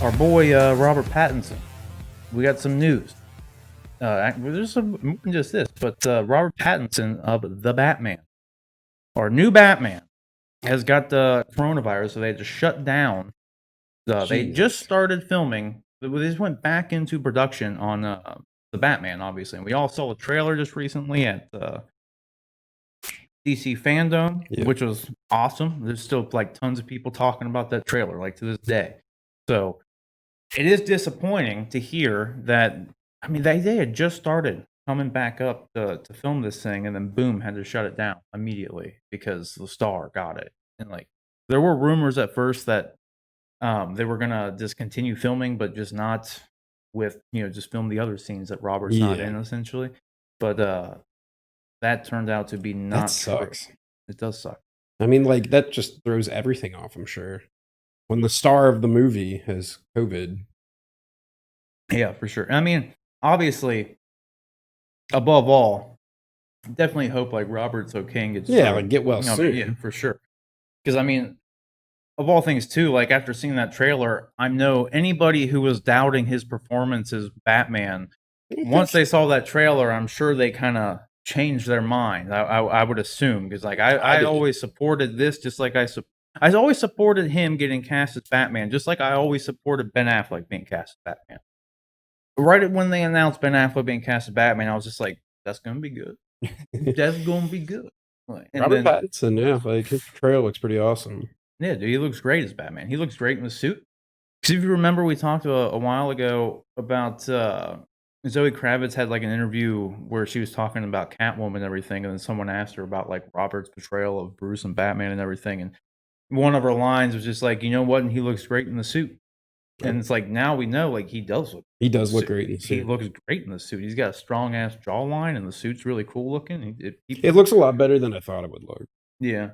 our boy Robert Pattinson. We got some news. There's some more than just this, but Robert Pattinson of the Batman, our new Batman, has got the coronavirus, so they had to shut down. They just started filming. They just went back into production on the Batman, obviously. And we all saw the trailer just recently at DC Fandom, which was awesome. There's still like tons of people talking about that trailer, like to this day. So it is disappointing to hear that. I mean, they had just started coming back up to film this thing, and then boom, had to shut it down immediately because the star got it. And like, there were rumors at first that they were gonna discontinue filming, but just not with just film the other scenes that Robert's not in, essentially. But that turned out to be not true. Sucks. It does suck. I mean, like that just throws everything off. I'm sure when the star of the movie has COVID. Yeah, for sure. I mean, obviously, above all, definitely hope like Robert's okay and gets like get well soon. Yeah, for sure. Because I mean, of all things too, like after seeing that trailer, I know anybody who was doubting his performance as Batman, once they saw that trailer, I'm sure they kind of changed their mind. I would assume, because like I always supported this, just like I always supported him getting cast as Batman, just like I always supported Ben Affleck being cast as Batman. Right when they announced Ben Affleck being cast as Batman, I was just like, that's gonna be good. That's gonna be good. Robert Pattinson, like his trailer looks pretty awesome. Yeah, dude, he looks great as Batman. He looks great in the suit. Because if you remember, we talked a while ago about Zoe Kravitz had like an interview where she was talking about Catwoman and everything, and then someone asked her about like Robert's portrayal of Bruce and Batman and everything, and one of her lines was just like, you know what, and he looks great in the suit. And it's like, now we know, like, he does look great in the suit. He looks great in the suit. He's got a strong ass jawline, and the suit's really cool looking. It looks a lot better than I thought it would look. Yeah.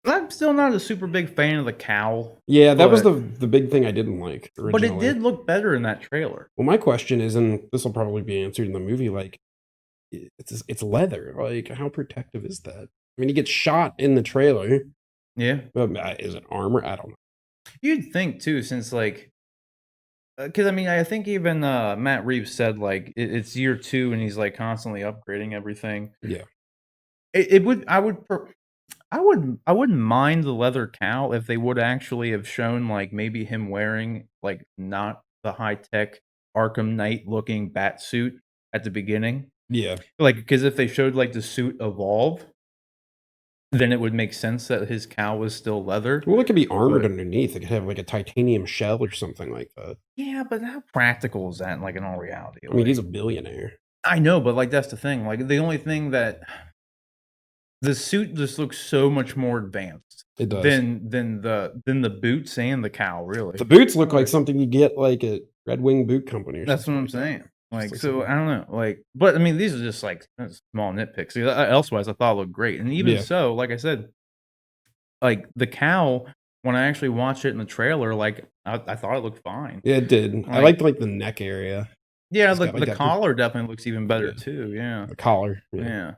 I'm still not a super big fan of the cowl. Yeah, that was the big thing I didn't like originally. But it did look better in that trailer. Well, my question is, and this will probably be answered in the movie, like, it's leather. Like, how protective is that? I mean, he gets shot in the trailer. Yeah. Is it armor? I don't know. You'd think, too, since, like, because I mean, I think even Matt Reeves said like it's year 2 and he's like constantly upgrading everything. Yeah, I wouldn't mind the leather cowl if they would actually have shown like maybe him wearing like not the high tech Arkham Knight looking bat suit at the beginning. Yeah, like because if they showed like the suit evolve, then it would make sense that his cowl was still leather. Well, it could be armored underneath. It could have like a titanium shell or something like that. Yeah, but how practical is that, like in all reality? I mean, he's a billionaire. I know, but like that's the thing. Like the only thing that the suit just looks so much more advanced. It does. Than the boots and the cowl, really. The boots look like something you get like at Red Wing Boot Company or That's something. That's what I'm saying. Like, so I don't know, like, but I mean, these are just like small nitpicks. Elsewise, I thought it looked great, and even so, like I said, like the cowl, when I actually watched it in the trailer, like I thought it looked fine. Yeah, it did. I liked like the neck area. Yeah, like the collar definitely looks even better too. Yeah, the collar. Yeah.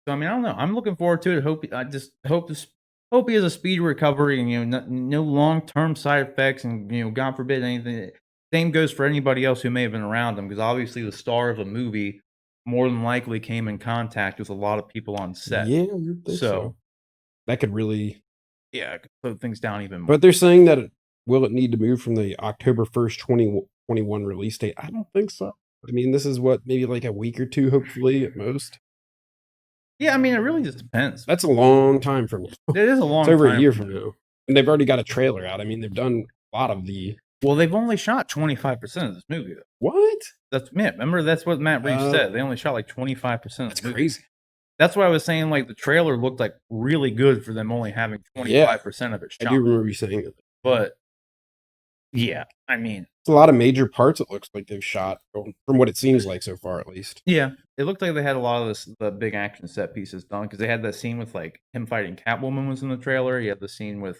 So I mean, I don't know. I'm looking forward to it. I just hope he has a speedy recovery, and no long-term side effects, and God forbid anything. Same goes for anybody else who may have been around him, because obviously the star of a movie more than likely came in contact with a lot of people on set. Yeah, so that could really put things down even more. But they're saying that will it need to move from the October 1st, 2021 release date? I don't think so. I mean, this is maybe like a week or two, hopefully at most. Yeah, I mean, it really just depends. That's a long time from now. It is a long time. It's over a year from now. And they've already got a trailer out. I mean, they've done a lot of the... Well, they've only shot 25% of this movie, though. What? Remember, that's what Matt Reeves said. They only shot like 25% of the movie. That's crazy. That's why I was saying, like, the trailer looked like really good for them only having 25% of it shot. I do remember you saying that. But, yeah, I mean... It's a lot of major parts it looks like they've shot, from what it seems like so far, at least. Yeah, it looked like they had a lot of the big action set pieces done, because they had that scene with, like, him fighting Catwoman was in the trailer. You had the scene where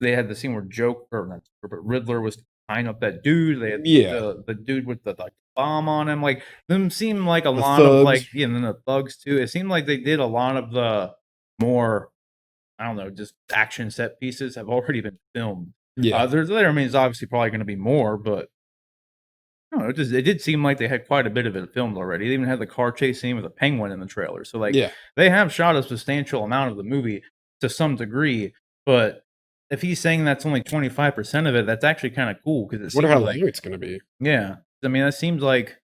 Riddler was tying up that dude. They had the dude with the like, bomb on him. Like, them seemed like a lot of, like, and then the thugs, too. It seemed like they did a lot of the more, I don't know, just action set pieces have already been filmed. Yeah. There, I mean, it's obviously probably going to be more, but I don't know, it did seem like they had quite a bit of it filmed already. They even had the car chase scene with a penguin in the trailer. So like Yeah. they have shot a substantial amount of the movie to some degree, but if he's saying that's only 25% of it, that's actually kind of cool because it Wonder seems how like long it's gonna be. yeah. I mean, that seems like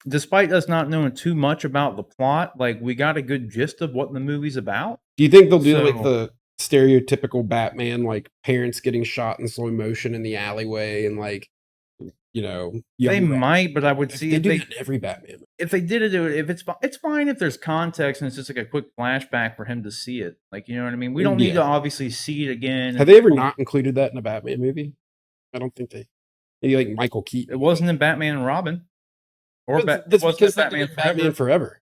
despite us not knowing too much about the plot, like we got a good gist of what the movie's about. Do you think they'll do like So the stereotypical Batman, like parents getting shot in slow motion in the alleyway and like, you know, they young might, but I would see they if do they that in every Batman movie. if they did it, if it's fine if there's context and it's just like a quick flashback for him to see it. Like, you know what I mean? We don't need to Yeah. obviously see it again. Have they ever not included that in a Batman movie? I don't think they. Maybe like Michael Keaton. It wasn't in Batman and Robin, or That's it wasn't in because they Batman did Batman Forever. Forever.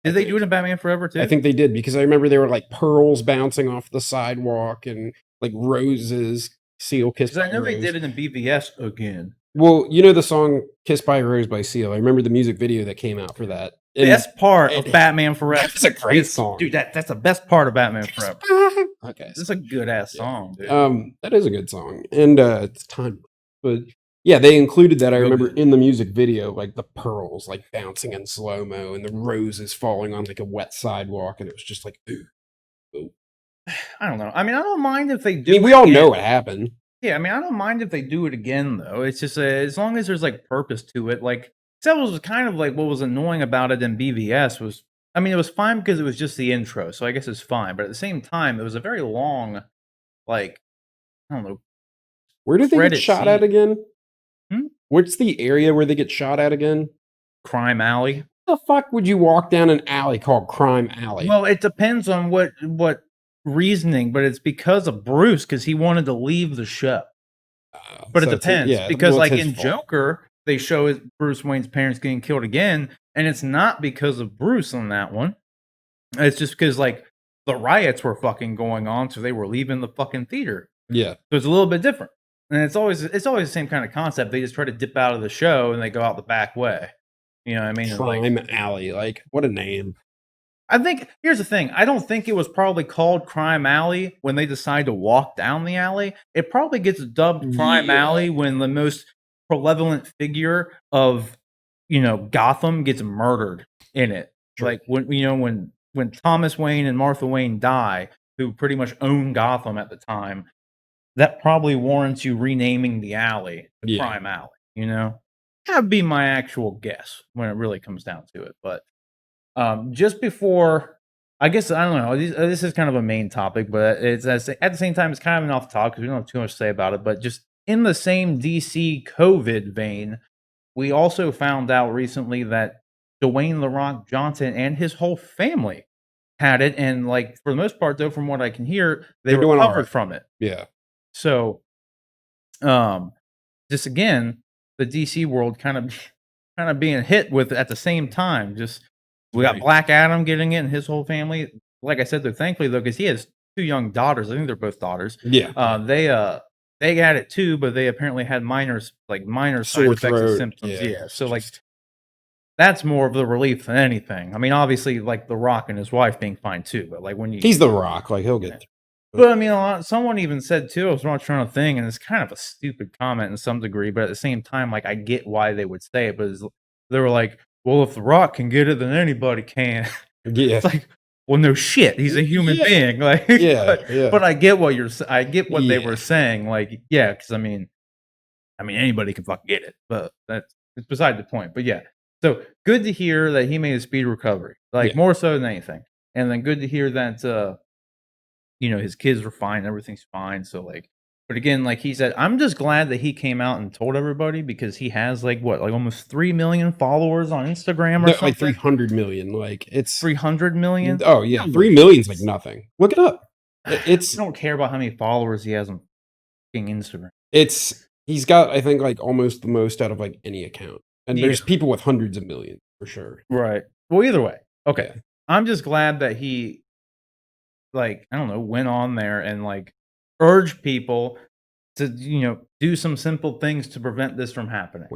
Did they do it in Batman Forever too? I think they did because I remember there were like pearls bouncing off the sidewalk and like roses, Seal Kiss. Because I know they did it in BVS again. Well, you know the song "Kiss by a Rose" by Seal. I remember the music video that came out for that. And Best part of Batman Forever. That's a great song, dude. That's the best part of Batman Forever. Okay, It's a good ass song, dude. that is a good song, and it's time. But yeah, they included that. I remember in the music video, like the pearls like bouncing in slow mo, and the roses falling on like a wet sidewalk, and it was just like, ooh, ooh. I don't know. I mean, I don't mind if they do. I mean, we all know what happened. Yeah, I mean, I don't mind if they do it again, though. It's just as long as there's like purpose to it. Like that was kind of like what was annoying about it in BVS was. I mean, it was fine because it was just the intro, so I guess it's fine. But at the same time, it was a very long, like I don't know. Where did they get shot at again? Hmm? What's the area where they get shot at again? Crime Alley. How the fuck would you walk down an alley called Crime Alley? Well, it depends on what reasoning, but it's because of Bruce because he wanted to leave the show. But So it depends because, well, like it's in his fault. Joker, they show Bruce Wayne's parents getting killed again, and it's not because of Bruce on that one. It's just because like the riots were fucking going on, so they were leaving the fucking theater. Yeah, So it's a little bit different, and it's always the same kind of concept. They just try to dip out of the show and they go out the back way. You know what I mean? Crime Alley. Like, what a name. I think here's the thing. I don't think it was probably called Crime Alley when they decide to walk down the alley. It probably gets dubbed Crime Alley when the most prevalent figure of Gotham gets murdered in it. Sure. Like when Thomas Wayne and Martha Wayne die, who pretty much owned Gotham at the time, that probably warrants you renaming the alley to Crime Alley. That'd be my actual guess when it really comes down to it. But just before, I guess I don't know. This is kind of a main topic, but it's at the same time it's kind of an off topic because we don't have too much to say about it. But just in the same DC COVID vein, we also found out recently that Dwayne "The Rock" Johnson and his whole family had it, and like for the most part, though, from what I can hear, they were recovered from it. Yeah. So, just again, the DC world kind of being hit with at the same time. Just we got Black Adam getting it and his whole family. Like I said, they're thankfully though, because he has 2 young daughters. I think they're both daughters. Yeah. They had it too, but they apparently had minor side effects and symptoms. Yeah. So like that's more of the relief than anything. I mean, obviously, like The Rock and his wife being fine too, but like when he's The Rock, like he'll get. But I mean, someone even said too, I was watching a thing, and it's kind of a stupid comment in some degree, but at the same time, like I get why they would say it, but they were like, well, if The Rock can get it, then anybody can. Yeah. It's like, well, no shit, he's a human being. Like, but I get what I get what they were saying. Like, yeah, because I mean, anybody can fucking get it, but it's beside the point. But yeah, so good to hear that he made a speed recovery, like more so than anything, and then good to hear that his kids were fine, everything's fine. So like, but again, like he said, I'm just glad that he came out and told everybody because he has like almost 3 million followers on Instagram or something. Like 300 million. Like it's 300 million. Oh yeah, 3 million's like nothing. Look it up. I don't care about how many followers he has on Instagram. He's got I think like almost the most out of like any account, and there's people with hundreds of millions for sure. Right. Well, either way, okay. I'm just glad that he, like, I don't know, went on there and like urged people to do some simple things to prevent this from happening.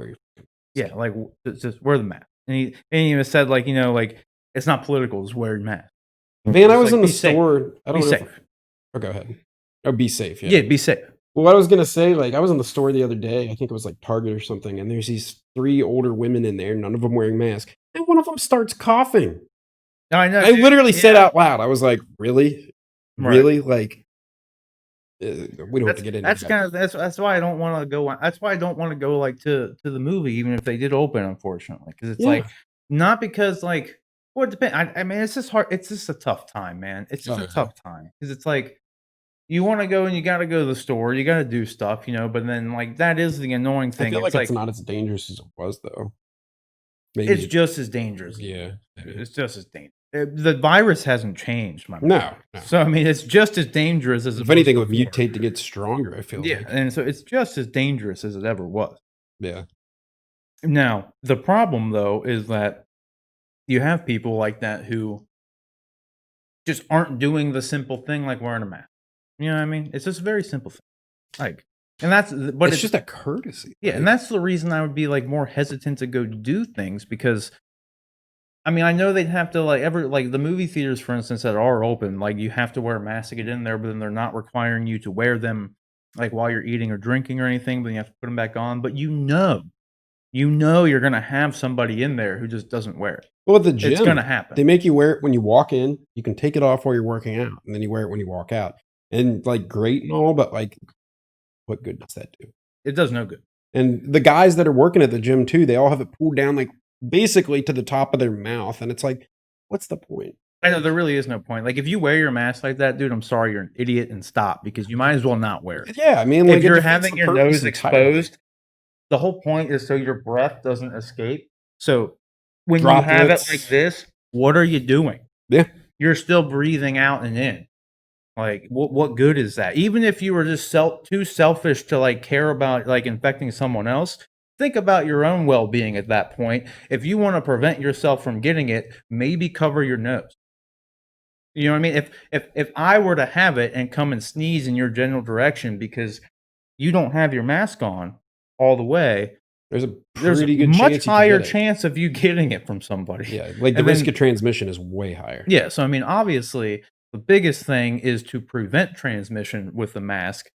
Like just wear the mask. And he even said like like it's not political, just wear your mask. Man, I was in the store. Be safe. Oh, go ahead. Oh, be safe. Yeah, be safe. Well, I was gonna say, like, I was in the store the other day. I think it was like Target or something, and there's these 3 older women in there, none of them wearing masks, and one of them starts coughing. No, I know, I dude. literally said Yeah, out loud, I was like, "Really? right. Really?" Like, we don't have to get into That's that. kind of that's why I don't want to go. That's why I don't want to go like to the movie, even if they did open, unfortunately, because it's Yeah. like not because like well, it depends. I mean, it's just hard. It's just a tough time, man. It's just Oh, a yeah. tough time because it's like you want to go and you got to go to the store, you got to do stuff, but then like that is the annoying I thing. feel It's like it's like not as dangerous as it was, though. it's Maybe it just as dangerous. yeah, maybe. It's just as dangerous. The virus hasn't changed, my man. No, no. So I mean, it's just as dangerous as it If was anything, it would before. mutate to get stronger, I feel Yeah, like. and so it's just as dangerous as it ever was. Yeah. Now, the problem though is that you have people like that who just aren't doing the simple thing like wearing a mask. You know what I mean? It's just a very simple thing. Like, and but It's it's just a courtesy, yeah, and like that's the reason I would be like more hesitant to go do things because I mean I know they'd have to like the movie theaters for instance that are open like you have to wear a mask to get in there, but then they're not requiring you to wear them like while you're eating or drinking or anything, but you have to put them back on. But you're gonna have somebody in there who just doesn't wear it. well, at the It's gonna gym, happen. they make you wear it when you walk in, you can take it off while you're working out, and then you wear it when you walk out. And, like, great and all, but, like, what good does that do? It does no good. And the guys that are working at the gym too, they all have it pulled down, like, basically to the top of their mouth, and it's like, what's the point? I know there really is no point. Like if you wear your mask like that, dude, I'm sorry, you're an idiot and stop because you might as well not wear it. Yeah, I mean, If like, it you're defeats having the your purpose nose entirely. exposed, the whole point is so your breath doesn't escape. So when you have it like Droplets. this, what are you doing? Yeah. You're still breathing out and in. Like what good is that? Even if you were just too selfish to like care about like infecting someone else, think about your own well-being at that point. If you want to prevent yourself from getting it, maybe cover your nose. You know what I mean? If I were to have it and come and sneeze in your general direction because you don't have your mask on all the way, There's a there's a pretty good much chance you could higher get it. chance of you getting it from somebody. Yeah, like, the And risk of then transmission is way higher. yeah, so I mean, obviously, the biggest thing is to prevent transmission with the mask.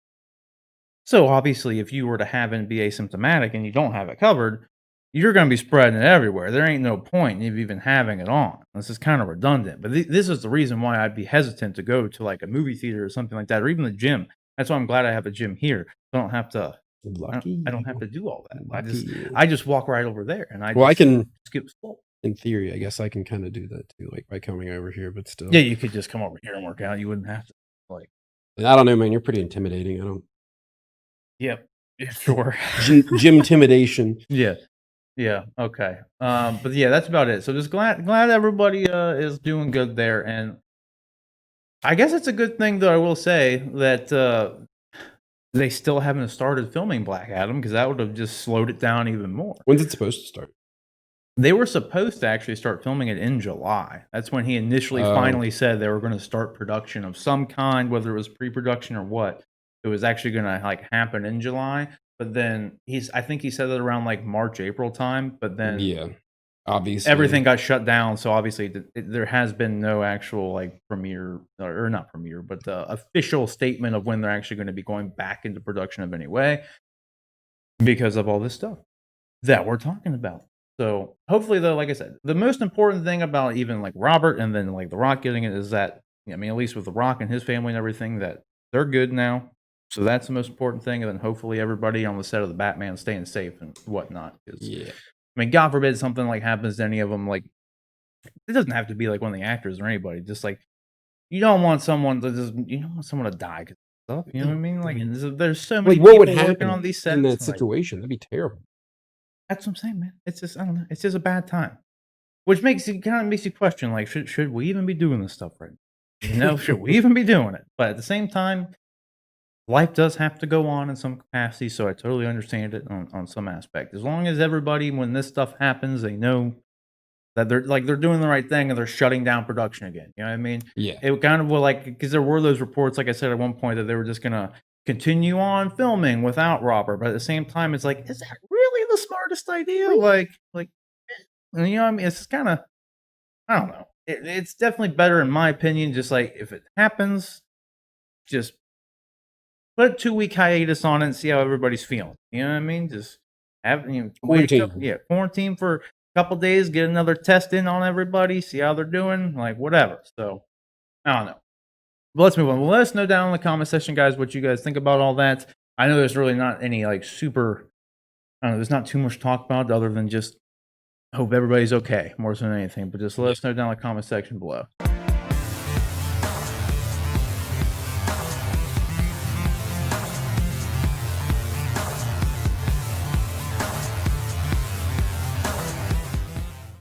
So obviously, if you were to have it and be asymptomatic and you don't have it covered, you're going to be spreading it everywhere. There ain't no point in even having it on. This is kind of redundant, but this is the reason why I'd be hesitant to go to like a movie theater or something like that, or even the gym. That's why I'm glad I have a gym here. So I don't have to. Lucky I don't have you. to do all that. Lucky you. I just walk right over there and I Well, I just can skip school. in theory, I guess I can kinda do that too, like, by coming over here, but still. Yeah, you could just come over here and work out. You wouldn't have to like. I don't know, man, you're pretty intimidating. I don't Yep. Yeah, sure. gym intimidation. Yeah. Yeah, okay. But yeah, that's about it. So just glad everybody is doing good there. And I guess it's a good thing though, I will say that they still haven't started filming Black Adam because that would have just slowed it down even more. When's it supposed to start? They were supposed to actually start filming it in July. That's when he initially Oh, finally said they were going to start production of some kind, whether it was pre-production or what. It was actually going to like happen in July, but then I think he said it around like March, April time, but then yeah. Obviously. everything got shut down. So obviously there has been no actual like premiere or not premiere, but official statement of when they're actually going to be going back into production of any way because of all this stuff that we're talking about. So hopefully though, like I said, the most important thing about even like Robert and then like The Rock getting it is that, I mean, at least with The Rock and his family and everything, that they're good now. So that's the most important thing. And then hopefully everybody on the set of the Batman staying safe and whatnot. Yeah. I mean, God forbid something like happens to any of them. Like it doesn't have to be like one of the actors or anybody. Just like you don't want someone to die. 'Cause of stuff, you know what I mean? Like and there's so many Like, what people would working happen on these in sets. that Like, situation? That'd be terrible. that's what I'm saying, man. It's just I don't know. It's just a bad time, which makes you question like should we even be doing this stuff right now? You know, should we even be doing it? But at the same time, life does have to go on in some capacity. So I totally understand it on some aspect. As long as everybody, when this stuff happens, they know that they're doing the right thing and they're shutting down production again. You know what I mean? Yeah. It kind of will like because there were those reports, like I said at one point, that they were just gonna continue on filming without Robert. But at the same time, it's like, is that really the smartest idea? Like you know what I mean? It's kind of I don't know. It's definitely better in my opinion. Just like if it happens, just put a 2-week hiatus on it and see how everybody's feeling. You know what I mean? Just have Quarantine. quarantine for a couple days, get another test in on everybody, see how they're doing, like whatever. So I don't know. But let's move on. Well, let us know down in the comment section, guys, what you guys think about all that. I know there's really not any like super. I don't know. There's not too much to talk about other than just hope everybody's okay more than anything. But just let us know down in the comment section below.